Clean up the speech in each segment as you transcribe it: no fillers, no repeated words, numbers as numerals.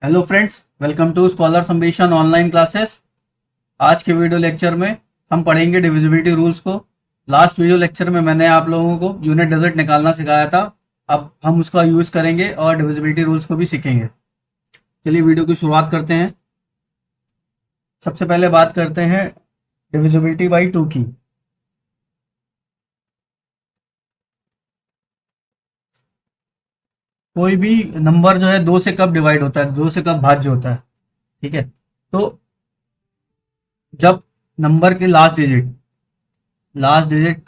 Hello friends, welcome to scholar सम्बिशन online classes. आज के वीडियो लेक्चर में हम पढ़ेंगे डिविजिबिलिटी रूल्स को। लास्ट वीडियो लेक्चर में मैंने आप लोगों को यूनिट डिजिट निकालना सिखाया था। अब हम उसका यूज़ करेंगे और डिविजिबिलिटी रूल्स को भी सीखेंगे। चलिए वीडियो की शुरुआत करते हैं। सबसे पहले बात करते हैं डिविजिबिलिटी बाई 2 की। कोई भी नंबर जो है 2 से कब डिवाइड होता है, 2 से कब भाज्य होता है। ठीक है, तो जब नंबर के last digit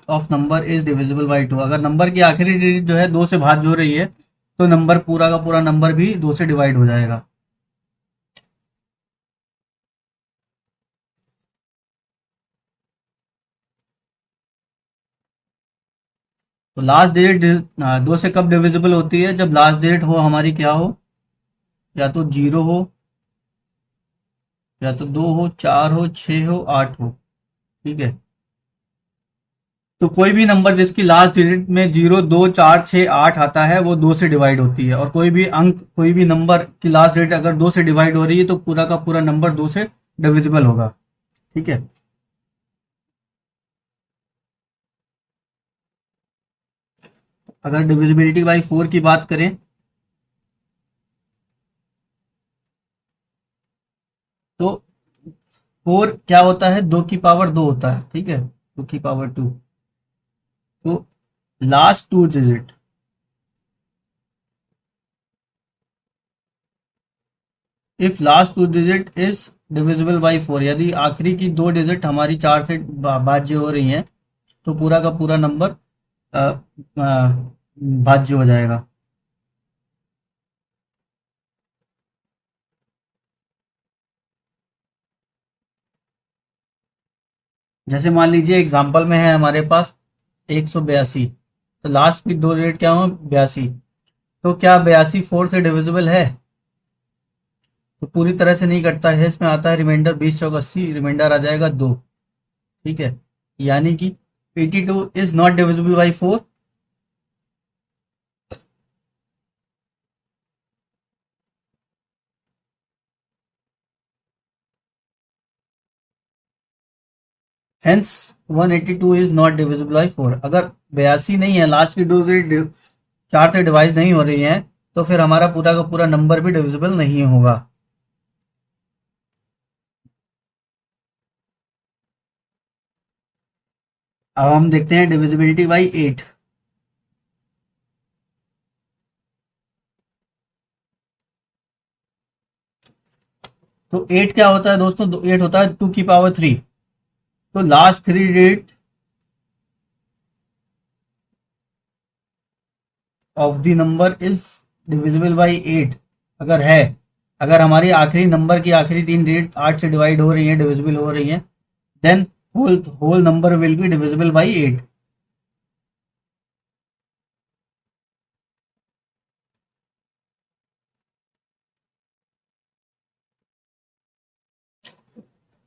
of number is divisible by 2। अगर नंबर की आखिरी डिजिट जो है 2 से भाज्य हो रही है तो नंबर पूरा का पूरा नंबर भी 2 से डिवाइड हो जाएगा। तो लास्ट डिजिट 2 से कब डिविजिबल होती है? जब लास्ट डिजिट हो हमारी क्या हो, या तो 0 हो, या तो 2 हो, 4 हो, 6 हो, 8 हो। ठीक है, तो कोई भी नंबर जिसकी लास्ट डिजिट में 0, 2, 4, 6, 8 आता है वो 2 से डिवाइड होती है। और कोई भी नंबर की लास्ट डिजिट अगर 2 से डिवाइड हो रही है तो पूरा का पूरा नंबर 2 से डिविजिबल होगा। ठीक है, अगर डिविजिबिलिटी बाई 4 की बात करें तो 4 क्या होता है? 2 की पावर 2 होता है। ठीक है, 2 की पावर 2। तो last two digit, if last two digit is divisible by 4, यदि आखिरी की दो डिजिट हमारी 4 से भाज्य हो रही हैं तो पूरा का पूरा नंबर भाज्य हो जाएगा। जैसे मान लीजिए एग्जांपल में है हमारे पास 182, तो लास्ट की दो डिजिट क्या हो? 82। तो क्या 82 4 से डिविजिबल है? तो पूरी तरह से नहीं कटता है, इसमें आता है रिमाइंडर 20 चौक 80, रिमाइंडर आ जाएगा 2। ठीक है, यानी कि 82 is not divisible by 4। Hence 182 is not divisible by 4। अगर 82 नहीं है, लास्ट की दो डिजिट 4 से डिवाइड नहीं हो रही है, तो फिर हमारा पूरा का पूरा नंबर भी डिविजिबल नहीं होगा। अब हम देखते हैं डिविजिबिलिटी बाई 8। तो 8 क्या होता है दोस्तों? 8 होता है 2 की पावर 3। तो last three digit of the number is divisible by 8। अगर है, अगर हमारी आखिरी नंबर की आखिरी तीन डिजिट 8 से डिवाइड हो रही है, डिविजिबल हो रही है, then whole whole number will be divisible by 8।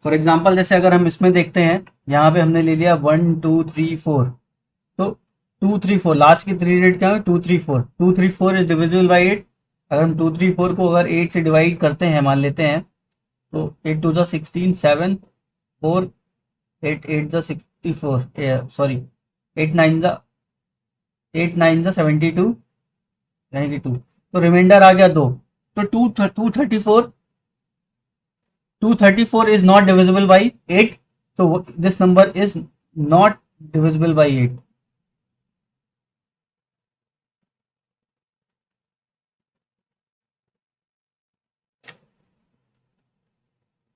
For example जैसे अगर हम इसमें देखते हैं, यहाँ पे हमने ले लिया 1 2 3 4। तो 2 3 4 लास्ट की थ्री डिजिट क्या है? 2 3 4। 2 3 4 इज डिविजिबल बाई 8। अगर हम 2 3 4 को अगर 8 से डिवाइड करते हैं, मान लेते हैं, तो 8 2 16, 7 4, 8 8 64, सॉरी 8 9 72, यानी कि 2। तो रिमाइंडर आ गया 2। तो 234 is not divisible by 8। so this number is not divisible by 8।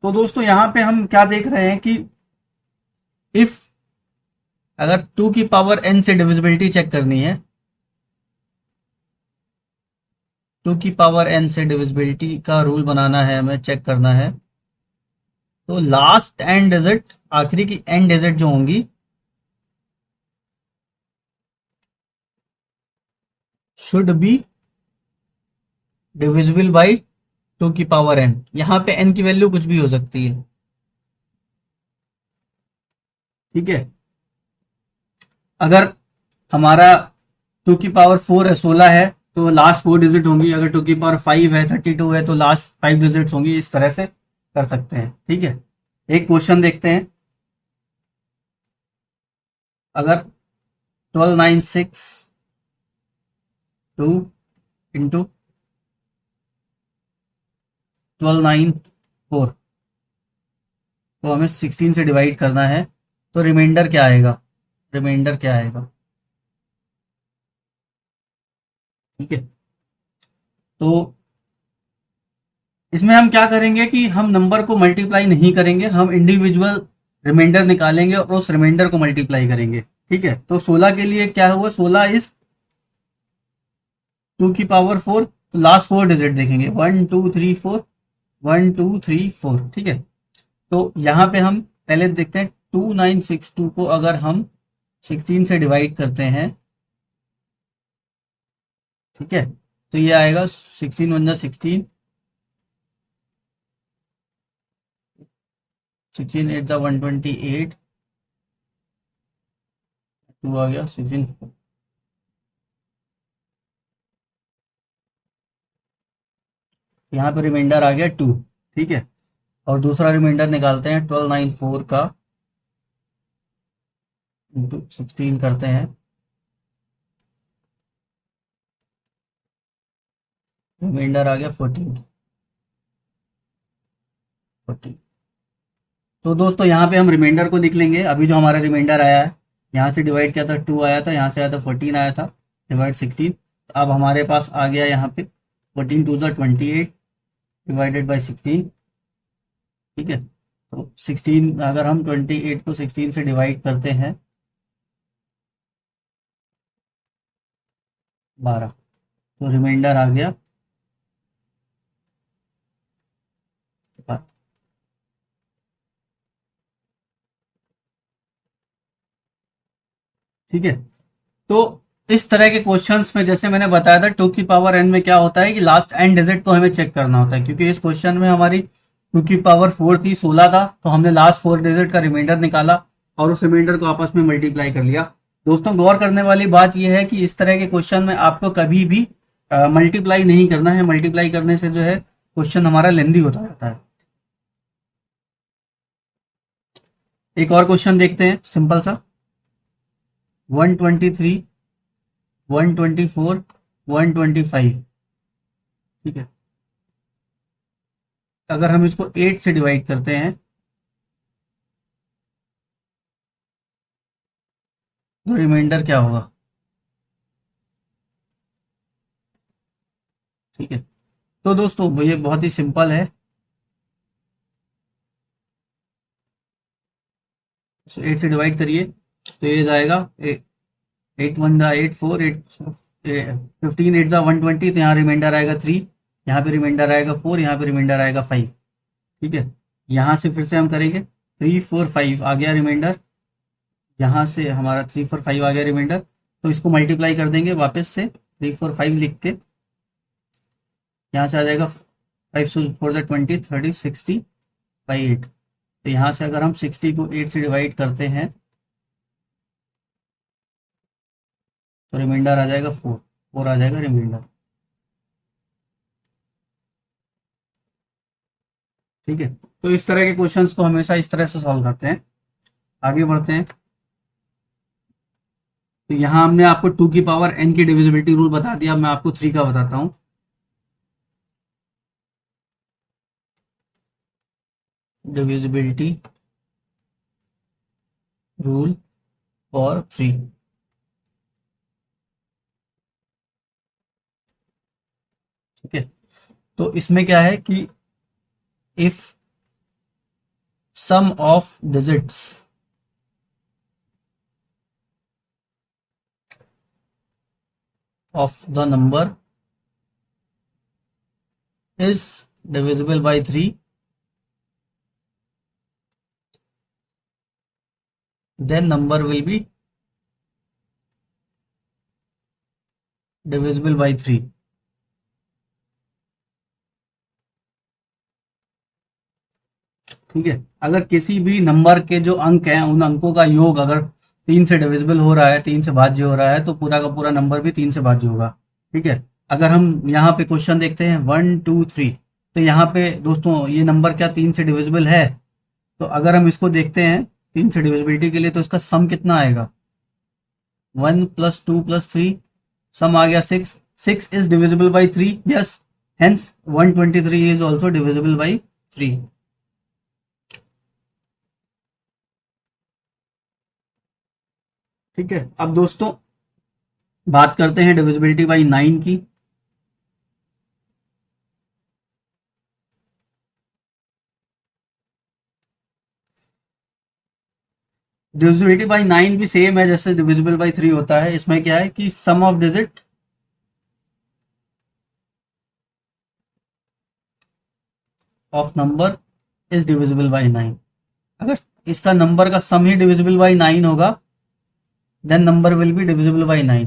तो दोस्तों यहाँ पे हम क्या देख रहे हैं कि इफ अगर 2 की पावर n से डिविजिबिलिटी चेक करनी है, 2 की पावर n से डिविजिबिलिटी का रूल बनाना है, हमें चेक करना है, तो लास्ट एन डिजिट, आखिरी की एन डिजिट जो होंगी, शुड बी डिविजिबल बाई 2 की पावर n। यहाँ पे n की वैल्यू कुछ भी हो सकती है। ठीक है, अगर हमारा 2 की पावर 4 है, 16 है, तो लास्ट 4 डिजिट होंगी, अगर 2 की पावर 5 है, 32 है, तो लास्ट 5 डिजिट्स होंगी। इस तरह से कर सकते हैं, ठीक है। एक क्वेश्चन देखते हैं। अगर 1296 2 इंटू 1294 तो हमें 16 से डिवाइड करना है, तो रिमाइंडर क्या आएगा? रिमाइंडर क्या आएगा? ठीक है, तो इसमें हम क्या करेंगे कि हम नंबर को मल्टीप्लाई नहीं करेंगे, हम इंडिविजुअल रिमाइंडर निकालेंगे और उस रिमाइंडर को मल्टीप्लाई करेंगे। ठीक है, तो 16 के लिए क्या हुआ? 16 इज 2 की पावर 4, तो लास्ट 4 डिजिट देखेंगे, 1 2 3 4, 1 2 3 4। ठीक है, तो यहाँ पे हम पहले देखते हैं 2962 को अगर हम 16 से डिवाइड करते हैं, ठीक है, तो ये आएगा 16 1 16, 16 8 128, 2 आ गया 16। यहाँ पे रिमाइंडर आ गया 2। ठीक है, और दूसरा रिमाइंडर निकालते हैं 1294 का इंटू 16 करते हैं, रिमाइंडर आ गया 14। तो दोस्तों यहाँ पे हम रिमाइंडर को लिख लेंगे। अभी जो हमारा रिमाइंडर आया है, यहाँ से डिवाइड किया था 2 आया था, यहाँ से आया था 14 आया था, डिवाइड 16। अब हमारे पास आ गया यहाँ पे 14 2 28 डिवाइडेड बाई 16। ठीक है, तो 16 अगर हम 28 को 16 से डिवाइड करते हैं 12, तो रिमाइंडर आ गया 12। ठीक है, तो इस तरह के क्वेश्चंस में जैसे मैंने बताया था 2 की पावर n में क्या होता है कि लास्ट n डिजिट को हमें चेक करना होता है, क्योंकि इस क्वेश्चन में हमारी 2 की पावर 4 थी, 16 था, तो हमने लास्ट 4 डिजिट का रिमाइंडर निकाला और उस रिमाइंडर को आपस में मल्टीप्लाई कर लिया। दोस्तों गौर करने वाली बात यह है कि इस तरह के क्वेश्चन में आपको कभी भी मल्टीप्लाई नहीं करना है। मल्टीप्लाई करने से जो है क्वेश्चन हमारा लेंदी होता जाता है। एक और क्वेश्चन देखते हैं, सिंपल सा। 123 124 125। ठीक है, अगर हम इसको 8 से डिवाइड करते हैं तो रिमाइंडर क्या होगा? ठीक है, तो दोस्तों ये बहुत ही सिंपल है। तो 8 से डिवाइड करिए तो ये जाएगा 8 1 8 4 8 15 8 120, तो यहाँ रिमाइंडर आएगा 3, यहाँ पे रिमाइंडर आएगा 4, यहाँ पे रिमाइंडर आएगा 5। ठीक है, यहाँ से फिर से हम करेंगे 3 4 5 आ गया रिमाइंडर, यहाँ से हमारा 3 4 5 आ गया रिमाइंडर, तो इसको मल्टीप्लाई कर देंगे वापस से 3 4 5 लिख के, यहाँ से आ जाएगा 5 4 20 30 60 बाई 8। तो यहाँ से अगर हम 60 को 8 से डिवाइड करते हैं तो रिमाइंडर आ जाएगा 4, 4 आ जाएगा रिमाइंडर। ठीक है, तो इस तरह के क्वेश्चंस को हमेशा इस तरह से सॉल्व करते हैं। आगे बढ़ते हैं, तो यहाँ हमने आपको 2 की पावर n की डिविजिबिलिटी रूल बता दिया। मैं आपको 3 का बताता हूँ। Divisibility rule for 3। ठीक है, तो इसमें क्या है कि if sum of digits of the number is divisible by 3, then number will be divisible by 3। ठीक है, अगर किसी भी नंबर के जो अंक हैं उन अंकों का योग अगर 3 से डिविजिबल हो रहा है, 3 से भाज्य हो रहा है, तो पूरा का पूरा नंबर भी 3 से भाज्य होगा। ठीक है, अगर हम यहाँ पे क्वेश्चन देखते हैं 1 2 3, तो यहाँ पे दोस्तों ये नंबर क्या 3 से डिविजिबल है? तो अगर हम इसको देखते हैं 3 से डिविजिबिलिटी के लिए, तो इसका सम कितना आएगा? 1 + 2 + 3, सम आ गया 6। 6 is divisible by 3, yes, hence 123 is also divisible by 3। ठीक है, अब दोस्तों बात करते हैं डिविजिबिलिटी बाई 9 की। डिविजिबिलिटी बाई 9 भी सेम है जैसे डिविजिबल बाई 3 होता है। इसमें क्या है कि sum of digit of number is divisible by 9। अगर इसका नंबर का सम ही डिविजिबल बाई 9 होगा, then number will be divisible by 9।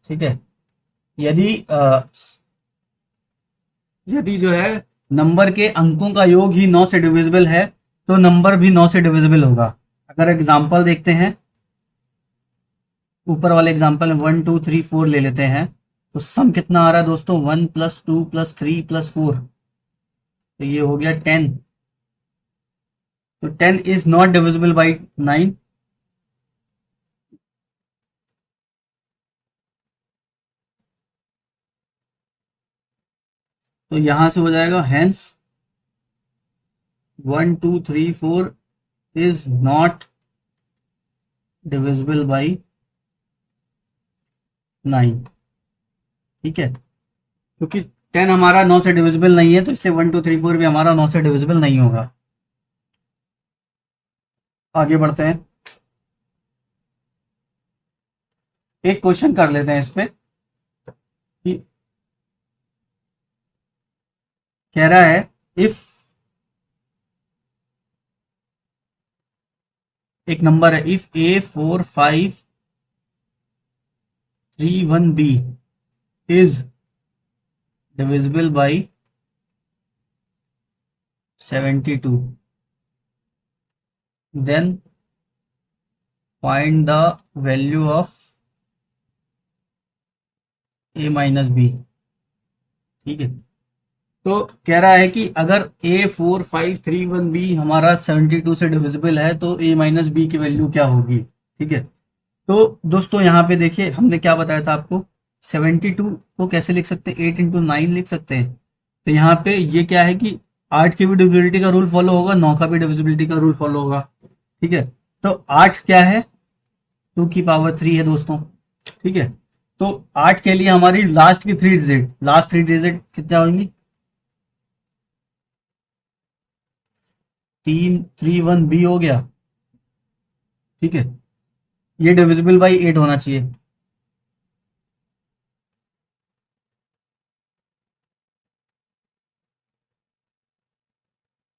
ठीक है, यदि यदि जो है नंबर के अंकों का योग ही 9 से डिविजिबल है, तो नंबर भी 9 से डिविजिबल होगा। अगर एग्जांपल देखते हैं, ऊपर वाले एग्जांपल में 1 2 3 4 ले लेते हैं, तो सम कितना आ रहा है दोस्तों? 1 + 2 + 3 + 4, तो ये हो गया 10। तो 10 इज नॉट डिविजिबल बाई 9। तो यहां से हो जाएगा hence 1 2 3 4 is not divisible by 9। ठीक है, क्योंकि 10 हमारा 9 से डिविजिबल नहीं है, तो इससे 1 2 3 4 भी हमारा 9 से डिविजिबल नहीं होगा। आगे बढ़ते हैं, एक क्वेश्चन कर लेते हैं इस पे कि कह रहा है इफ एक नंबर है, if A4531B is divisible by 72, then find the value of A-B। ठीक है, तो कह रहा है कि अगर A4531B हमारा 72 से डिविजिबल है, तो A-B की वैल्यू क्या होगी? ठीक है, तो दोस्तों यहाँ पे देखिए, हमने क्या बताया था आपको, 72 को कैसे लिख सकते हैं? 8 × 9 लिख सकते हैं। तो यहाँ पे ये क्या है कि 8 की भी डिविजिबिलिटी का रूल फॉलो होगा, 9 का भी डिविजिबिलिटी का रूल फॉलो होगा। ठीक है, तो 8 क्या है? 2 की पावर 3 है दोस्तों। ठीक है, तो 8 के लिए हमारी लास्ट थ्री डिजिट कितना होंगी? 331B हो गया। ठीक है, ये डिविजिबल बाई 8 होना चाहिए।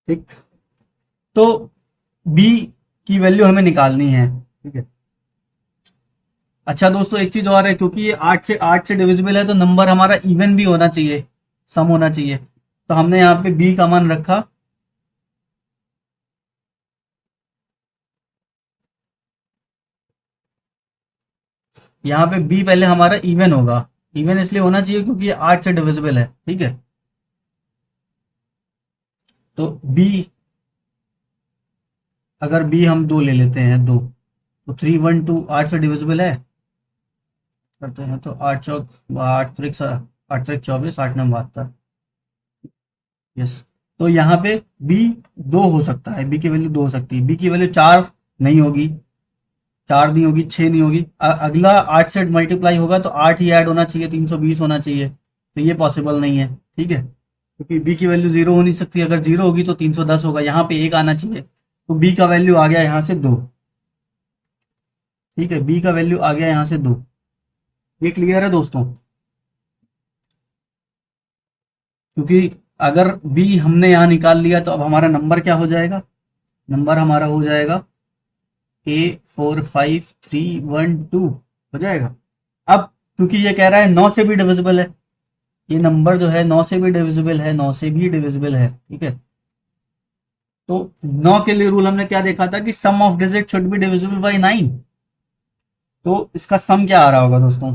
ठीक, तो B की वैल्यू हमें निकालनी है। ठीक है, अच्छा दोस्तों एक चीज और है, क्योंकि ये 8 से डिविजिबल है, तो नंबर हमारा इवन भी होना चाहिए, सम होना चाहिए। तो हमने यहाँ पे B का मान रखा, यहाँ पे B पहले हमारा इवन होगा। इवन इसलिए होना चाहिए क्योंकि ये 8 से डिविजिबल है। ठीक है, तो B, अगर B हम 2 ले लेते हैं, 2, तो 312 8 से डिविजिबल है, करते हैं तो 8 त्रिक 8 त्रिक 24 8 9 72। यस, तो यहाँ पे B 2 हो सकता है, B की वैल्यू 2 हो सकती है। B की वैल्यू 4 नहीं होगी, 4 नहीं होगी, 6 नहीं होगी। अगला 8 से मल्टीप्लाई होगा तो 8 ही ऐड होना चाहिए, 320 होना चाहिए, तो ये पॉसिबल नहीं है। ठीक है, क्योंकि B की वैल्यू 0 हो नहीं सकती, अगर 0 होगी तो 310 होगा, यहाँ पे 1 आना चाहिए, तो B का वैल्यू आ गया यहाँ से 2। ठीक है, B का वैल्यू आ गया यहाँ से 2। ये क्लियर है दोस्तों? क्योंकि अगर B हमने यहाँ निकाल लिया, तो अब हमारा नंबर क्या हो जाएगा? नंबर हमारा हो जाएगा A45312 हो जाएगा। अब क्योंकि ये कह रहा है 9 से भी डिविजिबल है, ये नंबर जो है 9 से भी डिविजिबल है, 9 से भी डिविजिबल है, ठीक है। तो 9 के लिए रूल हमने क्या देखा था कि sum of digit should be divisible by 9। तो इसका सम क्या आ रहा होगा दोस्तों,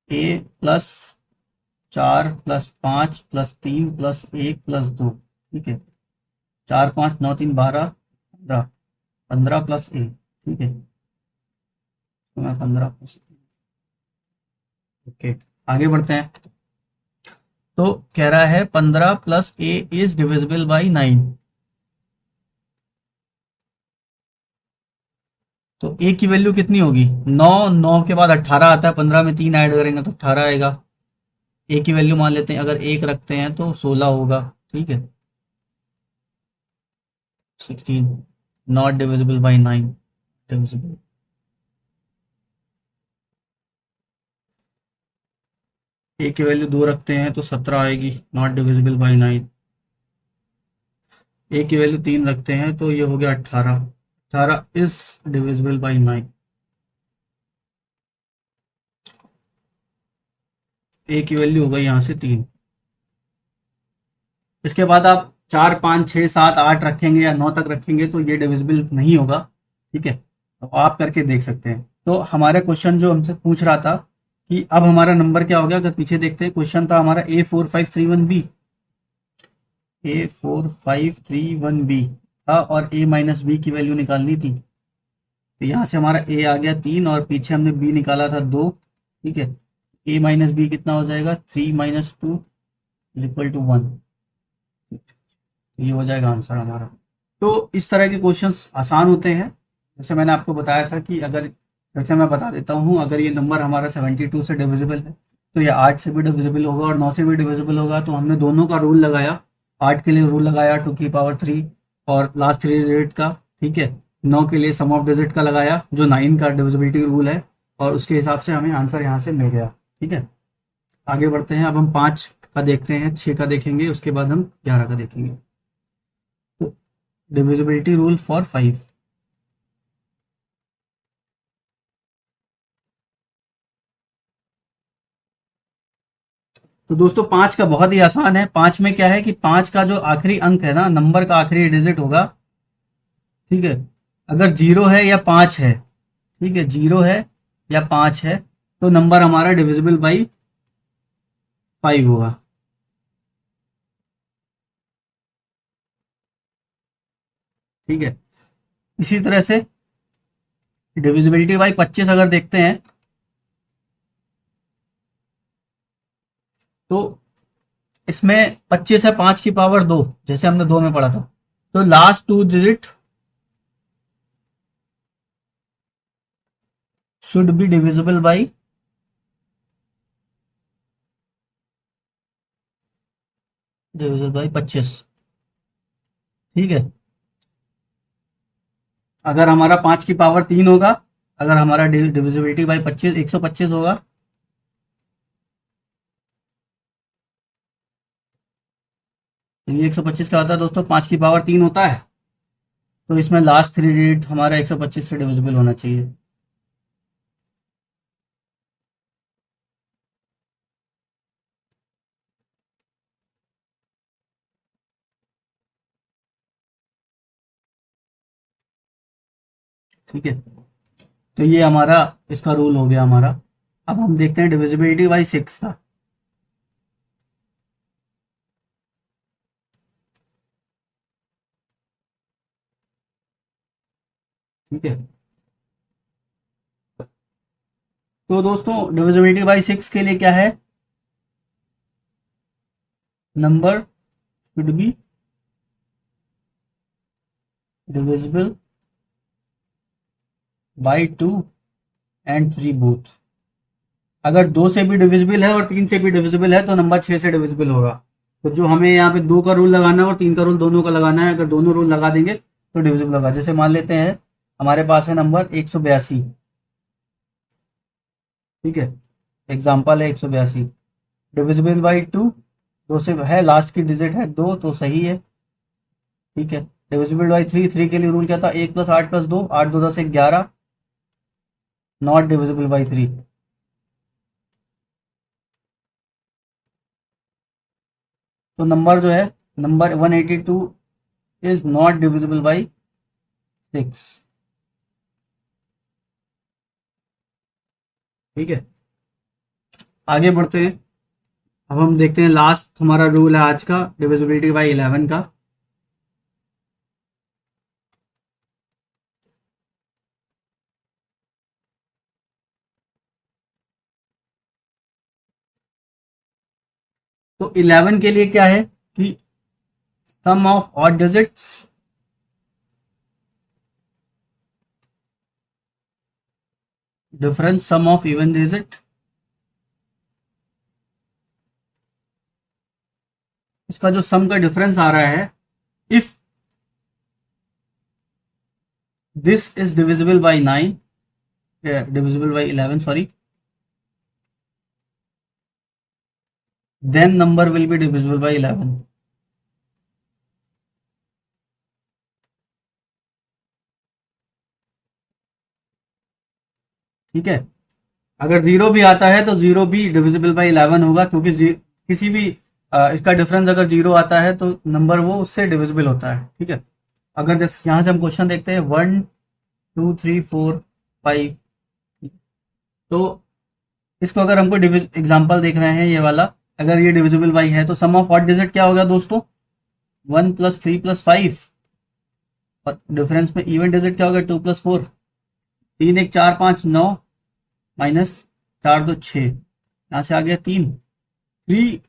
a plus 4 plus 5 plus 3 plus 1 plus 2, ठीक है। 4 5 9 3 12 15, 15 प्लस 1, ठीक है। तो मैं 15 प्लस, ओके, आगे बढ़ते हैं। तो कह रहा है 15 plus a is divisible by 9। तो a की वैल्यू कितनी होगी, 9, 9 के बाद 18 आता है, 15 में 3 ऐड करेंगे तो 18 आएगा। a की वैल्यू मान लेते हैं, अगर 1 रखते हैं तो 16 होगा, ठीक है। 16 not divisible by 9, divisible. a की वैल्यू 2 रखते हैं तो 17 आएगी, नॉट डिविजिबल बाई 9। a की वैल्यू 3 रखते हैं तो ये हो गया 18, 18 इज डिविजिबल बाई 9। a की वैल्यू हो गई यहाँ से 3। इसके बाद आप 4 5 6 7 8 रखेंगे या 9 तक रखेंगे तो ये डिविजिबल नहीं होगा, ठीक है। तो आप करके देख सकते हैं। तो हमारे क्वेश्चन जो हमसे पूछ रहा था कि अब हमारा नंबर क्या हो गया, अगर पीछे देखते हैं क्वेश्चन था हमारा A4531B, A4531B था और A माइनस बी की वैल्यू निकालनी थी। तो यहाँ से हमारा A आ गया 3 और पीछे हमने B निकाला था 2, ठीक है। A माइनस बी कितना हो जाएगा, 3 - 2 इज इक्वल टू 1। ये हो जाएगा आंसर हमारा। तो इस तरह के क्वेश्चंस आसान होते हैं। जैसे मैंने आपको बताया था कि अगर, जैसे मैं बता देता हूँ, अगर ये नंबर हमारा 72 से डिविजिबल है तो ये 8 से भी डिविजिबल होगा और 9 से भी डिविजिबल होगा। तो हमने दोनों का रूल लगाया, 8 के लिए रूल लगाया 2 की पावर 3 और लास्ट 3 डिजिट का, ठीक है। 9 के लिए सम ऑफ डिजिट का लगाया जो 9 का डिविजिबिलिटी रूल है, और उसके हिसाब से हमें आंसर यहाँ से मिल गया, ठीक है। आगे बढ़ते हैं, अब हम 5 का देखते हैं, 6 का देखेंगे, उसके बाद हम 11 का देखेंगे। Divisibility rule for 5। तो दोस्तों 5 का बहुत ही आसान है। 5 में क्या है कि 5 का जो आखिरी अंक है ना, नंबर का आखिरी डिजिट होगा, ठीक है। अगर 0 है या 5 है, ठीक है, 0 है या 5 है तो नंबर हमारा डिविजिबल बाई 5 होगा, ठीक है। इसी तरह से डिविजिबिलिटी बाई 25 अगर देखते हैं तो इसमें 25 है 5 की पावर 2, जैसे हमने 2 में पढ़ा था। तो last 2 digit should be divisible by 25, ठीक है। अगर हमारा 5 की पावर 3 होगा, अगर हमारा डिविजिबिलिटी बाई 25 125 होगा, तो ये 125 क्या होता है दोस्तों, 5 की पावर 3 होता है। तो इसमें लास्ट 3 डिजिट हमारा 125 से डिविजिबल होना चाहिए, ठीक है। तो ये हमारा इसका रूल हो गया हमारा। अब हम देखते हैं डिविजिबिलिटी बाई 6 का। ठीक है, तो दोस्तों डिविजिबिलिटी बाई 6 के लिए क्या है, number should be divisible by 2 and 3 both. अगर 2 से भी डिविजिबल है और 3 से भी डिविजिबल है तो नंबर 6 से डिविजिबल होगा। तो जो हमें यहाँ पे 2 का रूल लगाना है और 3 का रूल दोनों का लगाना है, अगर दोनों रूल लगा देंगे तो डिविजिबल होगा। जैसे मान लेते हैं हमारे पास है नंबर 182, ठीक है, एग्जाम्पल है 182, डिविजिबल बाई 2, 2 से है, लास्ट की डिजिट है 2 तो सही है, ठीक है। डिविजिबल बाई 3, 3 के लिए रूल क्या था, 1 + 8 + 2, 8 2 10 11, नॉट डिविजिबल बाई 3, तो नंबर जो है, number 182 is not divisible by 6। ठीक है, आगे बढ़ते हैं। अब हम देखते हैं लास्ट हमारा रूल है आज का, डिविजिबिलिटी बाई 11 का। तो 11 के लिए क्या है कि sum of odd digits difference sum of even digit, इसका जो सम का डिफरेंस आ रहा है, if this is divisible by 9, divisible by 11 sorry, then number will be divisible by 11। ठीक है, अगर जीरो भी आता है तो जीरो भी डिविजिबल बाई 11 होगा, क्योंकि किसी भी इसका डिफरेंस अगर जीरो आता है तो नंबर वो उससे डिविजिबल होता है। ठीक है, अगर जैसे यहाँ से हम क्वेश्चन देखते हैं 1 2 3 4 5, तो इसको अगर हमको एग्जाम्पल देख रहे हैं ये वाला, अगर ये डिविजिबल बाई है तो सम ऑफ ऑड डिजिट क्या होगा दोस्तों, 1 + 3 + 5, और डिफरेंस में इवन डिजिट क्या होगा, 2 + 4। 3 1 4 5 9 माइनस 4 2 6, यहाँ से आ गया 3। 3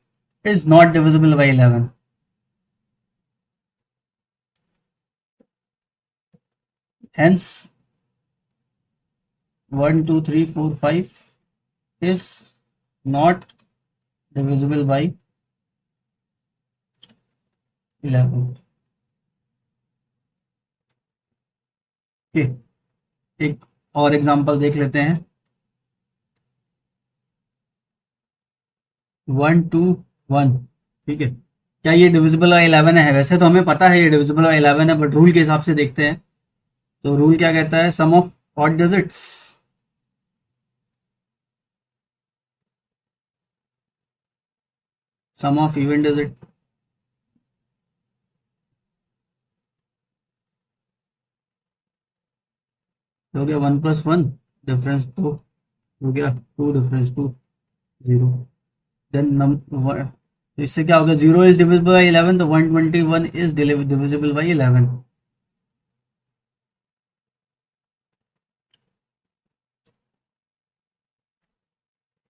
is not divisible by 11। Hence 1 2 3 4 5 is not divisible by 11। Okay, एक और एग्जांपल देख लेते हैं। 1 2 1। ठीक है, क्या ये डिविजिबल बाई 11 है? वैसे तो हमें पता है ये डिविजिबल बाई 11 है, बट रूल के हिसाब से देखते हैं। तो रूल क्या कहता है, sum of odd digits sum of even digit, हो गया 1 + 1, डिफरेंस 2 हो गया 2, डिफरेंस 2 0। देन नंबर, इससे क्या होगा, 0 इज डिविजिबल बाई 11, तो 121 इज डिविजिबल बाई 11।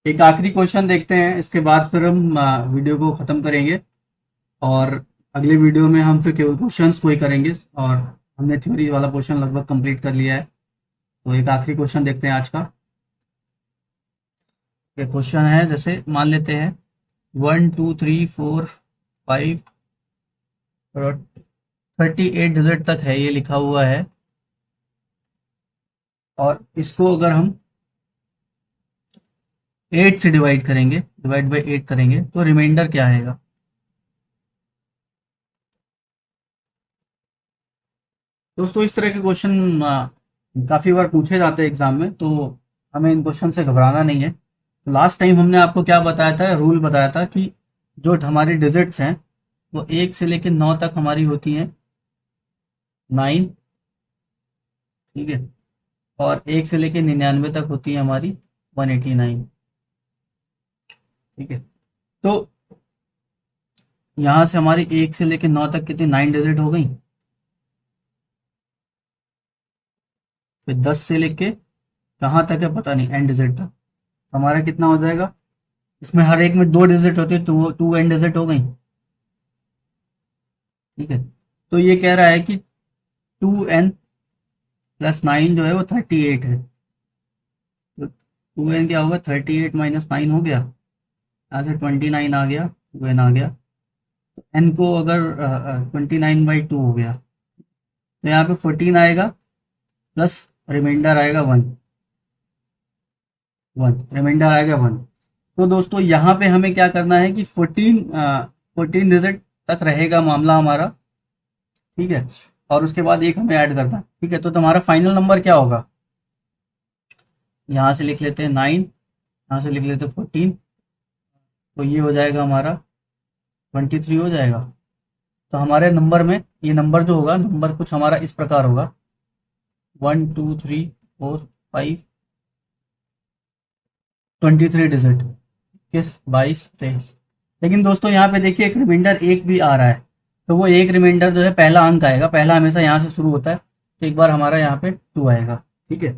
एक आखिरी क्वेश्चन देखते हैं, इसके बाद फिर हम वीडियो को ख़त्म करेंगे, और अगले वीडियो में हम फिर केवल क्वेश्चंस को ही करेंगे, और हमने थ्योरी वाला पोर्शन लगभग कंप्लीट कर लिया है। तो एक आखिरी क्वेश्चन देखते हैं आज का। ये क्वेश्चन है, जैसे मान लेते हैं 1 2 3 4 5 और 38 डिजिट तक है, ये लिखा हुआ है, और इसको अगर हम 8 से डिवाइड करेंगे, डिवाइड बाई 8 करेंगे, तो रिमाइंडर क्या आएगा? दोस्तों इस तरह के क्वेश्चन काफ़ी बार पूछे जाते हैं एग्जाम में, तो हमें इन क्वेश्चन से घबराना नहीं है। लास्ट टाइम हमने आपको क्या बताया था, रूल बताया था कि जो हमारी डिजिट्स हैं वो 1 से लेकर 9 तक हमारी होती हैं 9। ठीक है, और 1 से लेकर 99 तक होती है हमारी 189। ठीक है, तो यहाँ से हमारी 1 से लेकर 9 तक कितनी 9 डिजिट हो गई, फिर 10 से लेके कहाँ तक है पता नहीं, एंड डिजिट तक, हमारा कितना हो जाएगा, इसमें हर एक में 2 डिजिट होती है, तो 2 एंड डिजिट हो गई। ठीक है, तो ये कह रहा है कि 2n + 9 जो है वो 38 है, तो 2n क्या होगा, 38 - 9 हो गया, यहाँ से 29 आ गया, 2n आ गया, n को अगर 29/2 हो गया, तो यहाँ पे 14 आएगा, प्लस रिमाइंडर आएगा 1, रिमाइंडर आएगा 1। तो दोस्तों यहाँ पे हमें क्या करना है कि 14 डिजिट तक रहेगा मामला हमारा। ठीक है, और उसके बाद एक हमें ऐड करना है। ठीक है, तो तुम्हारा फाइनल नंबर क्या होगा, यहाँ से लिख लेते हैं 9, यहाँ से लिख लेते हैं 14, तो ये हो जाएगा हमारा 23 हो जाएगा। तो हमारे नंबर में ये नंबर जो होगा, नंबर कुछ हमारा इस प्रकार होगा, 1 2 3 4 5, 23 डिजिट, 21 22 23। लेकिन दोस्तों यहाँ पे देखिए एक रिमाइंडर एक भी आ रहा है, तो वो एक रिमाइंडर जो है पहला अंक आएगा, पहला हमेशा यहाँ से शुरू होता है, तो एक बार हमारा यहाँ पे 2 आएगा। ठीक है,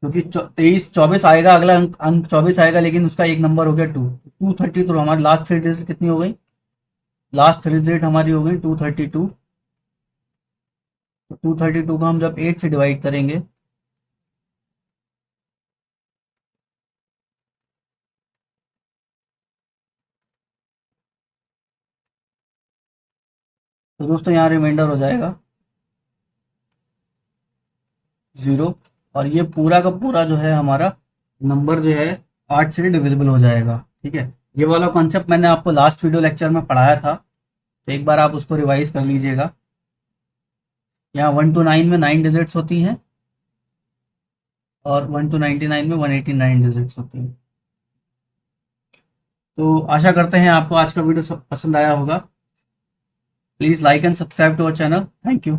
क्योंकि 23 24 आएगा, अगला अंक अंक 24 आएगा, लेकिन उसका एक नंबर हो गया 2 तो हमारी लास्ट 3 डिजिट कितनी हो गई, लास्ट 3 डिजिट हमारी हो गई 232। तो 232 को हम जब 8 से डिवाइड करेंगे, तो दोस्तों यहाँ रिमाइंडर हो जाएगा 0, और ये पूरा का पूरा जो है हमारा नंबर जो है 8 से डिविजिबल हो जाएगा। ठीक है, ये वाला कॉन्सेप्ट मैंने आपको लास्ट वीडियो लेक्चर में पढ़ाया था, तो एक बार आप उसको रिवाइज कर लीजिएगा। यहाँ 1 to 9 में 9 डिजिट्स होती हैं, और 1 to 99 में 189 डिजिट्स होती हैं। तो आशा करते हैं आपको आज का वीडियो सब पसंद आया होगा। Please like and subscribe to our channel. Thank you.